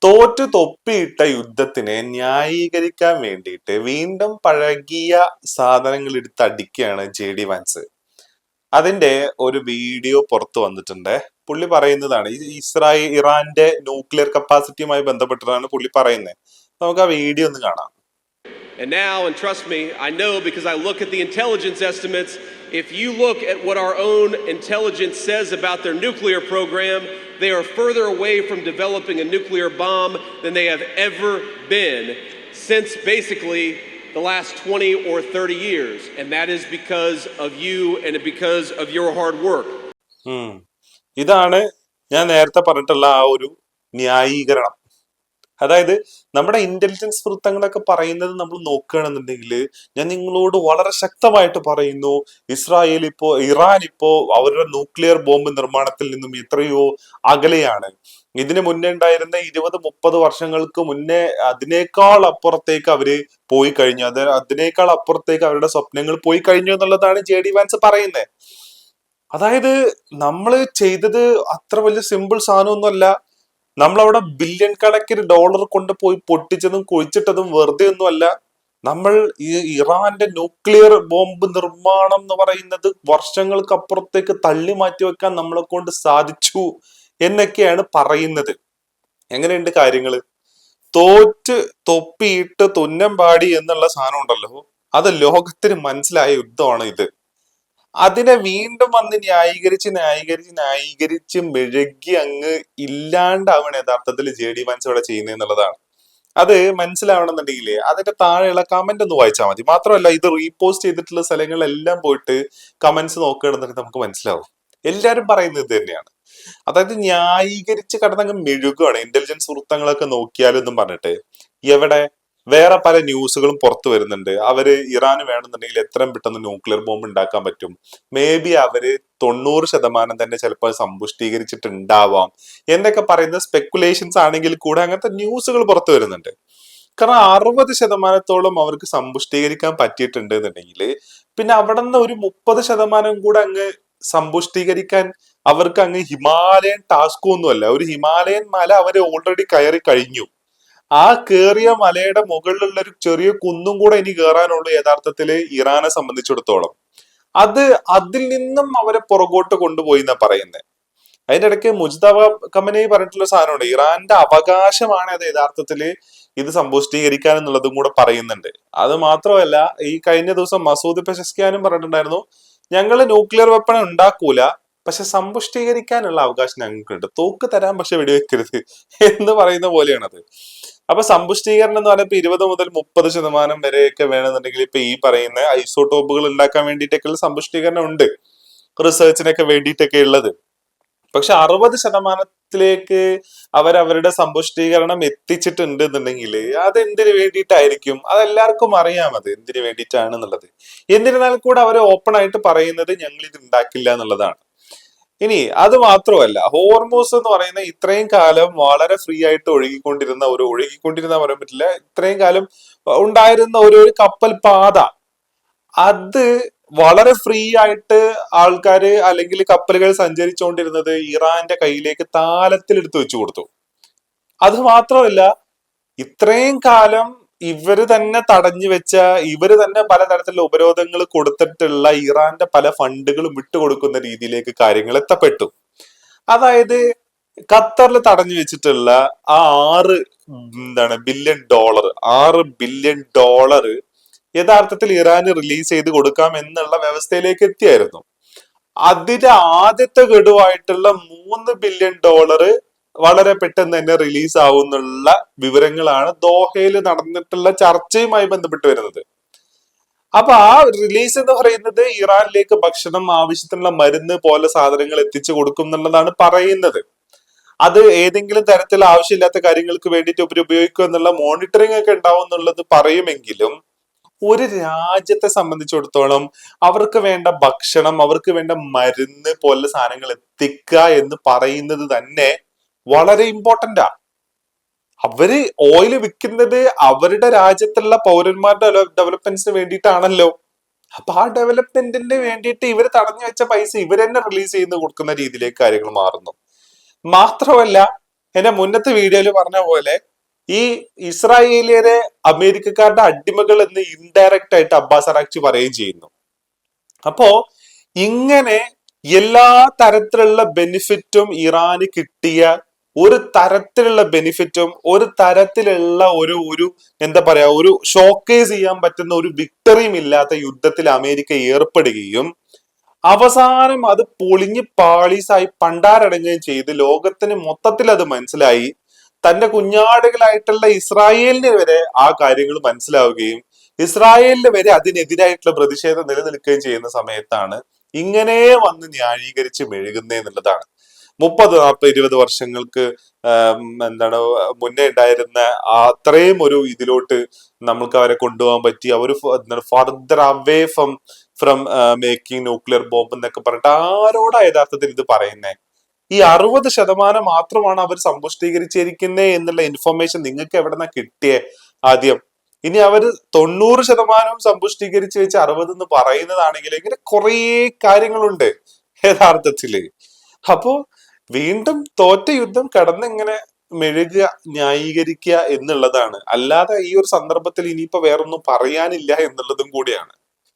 തോറ്റു തൊപ്പിയിട്ട യുദ്ധത്തിനെ ന്യായീകരിക്കാൻ വേണ്ടിയിട്ട് വീണ്ടും പഴകിയ സാധനങ്ങൾ എടുത്ത് അടിക്കുകയാണ് JD വാൻസ്. അതിന്റെ ഒരു വീഡിയോ പുറത്തു വന്നിട്ടുണ്ട്. പുള്ളി പറയുന്നതാണ് ഇറാന്റെ ന്യൂക്ലിയർ കപ്പാസിറ്റിയുമായി ബന്ധപ്പെട്ടിട്ടാണ് പുള്ളി പറയുന്നത്. നമുക്ക് ആ വീഡിയോ ഒന്ന് കാണാം. And now, and trust me, I know because I look at the intelligence estimates, if you look at what our own intelligence says about their nuclear program, they are further away from developing a nuclear bomb than they have ever been since basically the last 20 or 30 years. And that is because of you and because of your hard work. ഇതാണ് ഞാൻ നേരത്തെ പറഞ്ഞിട്ടുള്ള ആ ഒരു ന്യായീകരണം. അതായത് നമ്മുടെ intelligence വൃത്തങ്ങളൊക്കെ പറയുന്നത് നമ്മൾ നോക്കുകയാണെന്നുണ്ടെങ്കിൽ ഞാൻ നിങ്ങളോട് വളരെ ശക്തമായിട്ട് പറയുന്നു, ഇറാൻ ഇപ്പോ അവരുടെ ന്യൂക്ലിയർ ബോംബ് നിർമ്മാണത്തിൽ നിന്നും എത്രയോ അകലെയാണ്. ഇതിനു മുന്നേ ഉണ്ടായിരുന്ന 20-30 വർഷങ്ങൾക്ക് മുന്നേ അതിനേക്കാൾ അപ്പുറത്തേക്ക് അവര് പോയി കഴിഞ്ഞു. അതിനേക്കാൾ അപ്പുറത്തേക്ക് അവരുടെ സ്വപ്നങ്ങൾ പോയി കഴിഞ്ഞു എന്നുള്ളതാണ് JD വാൻസ് പറയുന്നത്. അതായത് നമ്മൾ ചെയ്തത് അത്ര വലിയ സിമ്പിൾ സാധനമൊന്നുമല്ല. നമ്മളവിടെ ബില്യൺ കണക്കിന് ഡോളർ കൊണ്ടുപോയി പൊട്ടിച്ചതും കുഴിച്ചിട്ടതും വെറുതെ ഒന്നുമല്ല. നമ്മൾ ഈ ഇറാന്റെ ന്യൂക്ലിയർ ബോംബ് നിർമ്മാണം എന്ന് പറയുന്നത് വർഷങ്ങൾക്ക് അപ്പുറത്തേക്ക് തള്ളി മാറ്റി വെക്കാൻ നമ്മളെ കൊണ്ട് സാധിച്ചു എന്നൊക്കെയാണ് പറയുന്നത്. എങ്ങനെയുണ്ട് കാര്യങ്ങള്? തോറ്റ് തൊപ്പിയിട്ട് തുന്നം പാടി എന്നുള്ള സാധനം ഉണ്ടല്ലോ, അത് ലോകത്തിന് മനസ്സിലായ യുദ്ധമാണ് ഇത്. അതിനെ വീണ്ടും വന്ന് ന്യായീകരിച്ച് മെഴുകി അങ്ങ് ഇല്ലാണ്ടാവണം യഥാർത്ഥത്തിൽ JD വാൻസ് ഇവിടെ ചെയ്യുന്നത് എന്നുള്ളതാണ്. അത് മനസ്സിലാവണമെന്നുണ്ടെങ്കിൽ അതിന്റെ താഴെയുള്ള കമന്റ് ഒന്ന് വായിച്ചാൽ മതി. മാത്രമല്ല ഇത് റീപോസ്റ്റ് ചെയ്തിട്ടുള്ള സ്ഥലങ്ങളിലെല്ലാം പോയിട്ട് കമന്റ്സ് നോക്കുകയാണെന്നുണ്ടെങ്കിൽ നമുക്ക് മനസ്സിലാവും. എല്ലാരും പറയുന്നത് ഇത് തന്നെയാണ്. അതായത് ന്യായീകരിച്ച് കടന്നങ്ങ് മെഴുകുകയാണ്. ഇന്റലിജൻസ് വൃത്തങ്ങളൊക്കെ നോക്കിയാലെന്നും പറഞ്ഞിട്ട് എവിടെ വേറെ പല ന്യൂസുകളും പുറത്തു വരുന്നുണ്ട്. അവര് ഇറാന് വേണമെന്നുണ്ടെങ്കിൽ എത്രയും പെട്ടെന്ന് ന്യൂക്ലിയർ ബോംബ് ഉണ്ടാക്കാൻ പറ്റും. മേ ബി അവര് 90% തന്നെ ചിലപ്പോൾ സമ്പുഷ്ടീകരിച്ചിട്ടുണ്ടാവാം എന്നൊക്കെ പറയുന്ന സ്പെക്കുലേഷൻസ് ആണെങ്കിൽ കൂടെ അങ്ങനത്തെ ന്യൂസുകൾ പുറത്തു വരുന്നുണ്ട്. കാരണം 60% അവർക്ക് സമ്പുഷ്ടീകരിക്കാൻ പറ്റിയിട്ടുണ്ട് എന്നുണ്ടെങ്കിൽ പിന്നെ അവിടെ നിന്ന് ഒരു 30% കൂടെ അങ്ങ് സമ്പുഷ്ടീകരിക്കാൻ അവർക്ക് അങ്ങ് ഹിമാലയൻ ടാസ്ക് ഒന്നുമല്ല. ഒരു ഹിമാലയൻ മല അവര് ഓൾറെഡി കയറി കഴിഞ്ഞു. ആ കേറിയ മലയുടെ മുകളിലുള്ള ഒരു ചെറിയ കുന്നും കൂടെ ഇനി കയറാനുള്ളൂ യഥാർത്ഥത്തില് ഇറാനെ സംബന്ധിച്ചിടത്തോളം. അതിൽ നിന്നും അവരെ പുറകോട്ട് കൊണ്ടുപോയി എന്നാ പറയുന്നത്. അതിന്റെ ഇടയ്ക്ക് മുജ്തബ ഖമനേയി പറഞ്ഞിട്ടുള്ള സാധനമുണ്ട്, ഇറാന്റെ അവകാശമാണ് അത് യഥാർത്ഥത്തില് ഇത് സമ്പുഷ്ടീകരിക്കാൻ എന്നുള്ളതും കൂടെ പറയുന്നുണ്ട്. അത് മാത്രമല്ല, ഈ കഴിഞ്ഞ ദിവസം മസൂദ് പെസഷ്കിയാനും പറഞ്ഞിട്ടുണ്ടായിരുന്നു, ഞങ്ങള് ന്യൂക്ലിയർ വെപ്പൺ ഉണ്ടാക്കൂല, പക്ഷെ സമ്പുഷ്ടീകരിക്കാനുള്ള അവകാശം ഞങ്ങൾക്കുണ്ട്, തോക്ക് തരാൻ പക്ഷെ വെടിവെക്കരുത് എന്ന് പറയുന്ന പോലെയാണത്. അപ്പൊ സമ്പുഷ്ടീകരണം എന്ന് പറയുമ്പോൾ 20 മുതൽ 30% വരെയൊക്കെ വേണമെന്നുണ്ടെങ്കിൽ ഇപ്പൊ ഈ പറയുന്ന ഐസോടോപ്പുകൾ ഉണ്ടാക്കാൻ വേണ്ടിയിട്ടൊക്കെയുള്ള സമ്പുഷ്ടീകരണം ഉണ്ട്, റിസർച്ചിനൊക്കെ വേണ്ടിയിട്ടൊക്കെ ഉള്ളത്. പക്ഷെ 60%-ലേക്ക് അവരവരുടെ സമ്പുഷ്ടീകരണം എത്തിച്ചിട്ടുണ്ട് എന്നുണ്ടെങ്കിൽ അതെന്തിനു വേണ്ടിയിട്ടായിരിക്കും? അതെല്ലാവർക്കും അറിയാം അത് എന്തിനു വേണ്ടിയിട്ടാണ് എന്നുള്ളത്. എന്നിരുന്നാൽ കൂടെ അവർ ഓപ്പൺ ആയിട്ട് പറയുന്നത് ഞങ്ങൾ ഇത് ഉണ്ടാക്കില്ല എന്നുള്ളതാണ്. ഇനി അത് മാത്രമല്ല, ഹോർമൂസ് എന്ന് പറയുന്ന ഇത്രയും കാലം വളരെ ഫ്രീ ആയിട്ട് ഒഴുകിക്കൊണ്ടിരുന്ന പറയാൻ പറ്റില്ല, ഇത്രയും കാലം ഉണ്ടായിരുന്ന ഒരു കപ്പൽ പാത, അത് വളരെ ഫ്രീ ആയിട്ട് ആൾക്കാര് അല്ലെങ്കിൽ കപ്പലുകൾ സഞ്ചരിച്ചുകൊണ്ടിരുന്നത് ഇറാന്റെ കയ്യിലേക്ക് താലത്തിലെടുത്ത് വെച്ചു കൊടുത്തു. അത് മാത്രമല്ല, ഇത്രയും കാലം ഇവര് തന്നെ തടഞ്ഞു വെച്ച, ഇവര് തന്നെ പലതരത്തിലുള്ള ഉപരോധങ്ങൾ കൊടുത്തിട്ടുള്ള ഇറാന്റെ പല ഫണ്ടുകളും വിട്ടുകൊടുക്കുന്ന രീതിയിലേക്ക് കാര്യങ്ങൾ എത്തപ്പെട്ടു. അതായത് ഖത്തറിൽ തടഞ്ഞു വെച്ചിട്ടുള്ള ആ 6 ബില്യൺ ഡോളർ യഥാർത്ഥത്തിൽ ഇറാന് റിലീസ് ചെയ്ത് കൊടുക്കാം എന്നുള്ള വ്യവസ്ഥയിലേക്ക് എത്തിയായിരുന്നു. അതിന്റെ ആദ്യത്തെ ഗഡുവായിട്ടുള്ള 3 ബില്യൺ ഡോളർ വളരെ പെട്ടെന്ന് തന്നെ റിലീസ് ആവുന്നുള്ള വിവരങ്ങളാണ് ദോഹയിൽ നടന്നിട്ടുള്ള ചർച്ചയുമായി ബന്ധപ്പെട്ട് വരുന്നത്. അപ്പൊ ആ റിലീസ് എന്ന് പറയുന്നത് ഇറാനിലേക്ക് ഭക്ഷണം, ആവശ്യത്തിനുള്ള മരുന്ന് പോലെ സാധനങ്ങൾ എത്തിച്ചു കൊടുക്കും എന്നുള്ളതാണ് പറയുന്നത്. അത് ഏതെങ്കിലും തരത്തിൽ ആവശ്യമില്ലാത്ത കാര്യങ്ങൾക്ക് വേണ്ടിയിട്ട് ഉപയോഗിക്കുക എന്നുള്ള മോണിറ്ററിംഗ് ഒക്കെ ഉണ്ടാവും എന്നുള്ളത് പറയുമെങ്കിലും ഒരു രാജ്യത്തെ സംബന്ധിച്ചിടത്തോളം അവർക്ക് വേണ്ട ഭക്ഷണം, അവർക്ക് വേണ്ട മരുന്ന് പോലെ സാധനങ്ങൾ എത്തിക്കുക എന്ന് പറയുന്നത് തന്നെ വളരെ ഇമ്പോർട്ടന്റാ. അവര് ഓയിൽ വിൽക്കുന്നത് അവരുടെ രാജ്യത്തുള്ള പൗരന്മാരുടെ ഡെവലപ്മെന്റ്സിന് വേണ്ടിയിട്ടാണല്ലോ. അപ്പൊ ആ ഡെവലപ്മെന്റിന് വേണ്ടിയിട്ട് ഇവര് തടഞ്ഞു വെച്ച പൈസ ഇവർ തന്നെ റിലീസ് ചെയ്ത് കൊടുക്കുന്ന രീതിയിലേക്ക് കാര്യങ്ങൾ മാറുന്നു. മാത്രമല്ല, എന്റെ മുന്നത്തെ വീഡിയോയിൽ പറഞ്ഞ പോലെ ഈ ഇസ്രായേലിയരെ അമേരിക്കക്കാരുടെ അടിമകൾ എന്ന് ഇൻഡയറക്റ്റ് ആയിട്ട് അബ്ബാസ് അറാക്ചി പറയുകയും ചെയ്യുന്നു. അപ്പോ ഇങ്ങനെ എല്ലാ തരത്തിലുള്ള ബെനിഫിറ്റും ഇറാന് കിട്ടിയ ഒരു തരത്തിലുള്ള ബെനിഫിറ്റും ഒരു തരത്തിലുള്ള ഒരു എന്താ പറയാ ഒരു ഷോക്കേസ് ചെയ്യാൻ പറ്റുന്ന ഒരു വിക്ടറിയും ഇല്ലാത്ത യുദ്ധത്തിൽ അമേരിക്ക ഏർപ്പെടുകയും അവസാനം അത് പൊളിഞ്ഞ് പാളീസായി പണ്ടാരടങ്ങുകയും ചെയ്ത് ലോകത്തിന് മൊത്തത്തിൽ അത് മനസ്സിലായി. തന്റെ കുഞ്ഞാടുകളായിട്ടുള്ള ഇസ്രായേലിന് വരെ ആ കാര്യങ്ങൾ മനസ്സിലാവുകയും ഇസ്രായേലിന് വരെ അതിനെതിരായിട്ടുള്ള പ്രതിഷേധം നിലനിൽക്കുകയും ചെയ്യുന്ന സമയത്താണ് ഇങ്ങനെ വന്ന് ന്യായീകരിച്ച് മെഴുകുന്നതെന്നുള്ളതാണ്. 30, 40, 20 വർഷങ്ങൾക്ക് എന്താണ് മുന്നേ ഉണ്ടായിരുന്ന അത്രയും ഒരു ഇതിലോട്ട് നമ്മൾക്ക് അവരെ കൊണ്ടുപോകാൻ പറ്റി. അവർ further away from making nuclear bomb എന്നൊക്കെ പറഞ്ഞിട്ട് ആരോടാ യഥാർത്ഥത്തിൽ ഇത് പറയുന്നേ? ഈ 60% മാത്രമാണ് അവർ സമ്പുഷ്ടീകരിച്ചിരിക്കുന്നത് എന്നുള്ള ഇൻഫർമേഷൻ നിങ്ങൾക്ക് എവിടെന്നാ കിട്ടിയേ ആദ്യം? ഇനി അവർ 90% സമ്പുഷ്ടീകരിച്ച് വെച്ച് 60 എന്ന് പറയുന്നതാണെങ്കിൽ ഇങ്ങനെ കുറേ കാര്യങ്ങളുണ്ട് യഥാർത്ഥത്തില്. അപ്പോ വീണ്ടും തോറ്റ യുദ്ധം കടന്നിങ്ങനെ മെഴുകുക, ന്യായീകരിക്കുക എന്നുള്ളതാണ്. അല്ലാതെ ഈ ഒരു സന്ദർഭത്തിൽ ഇനിയിപ്പോ വേറൊന്നും പറയാനില്ല എന്നുള്ളതും കൂടിയാണ്.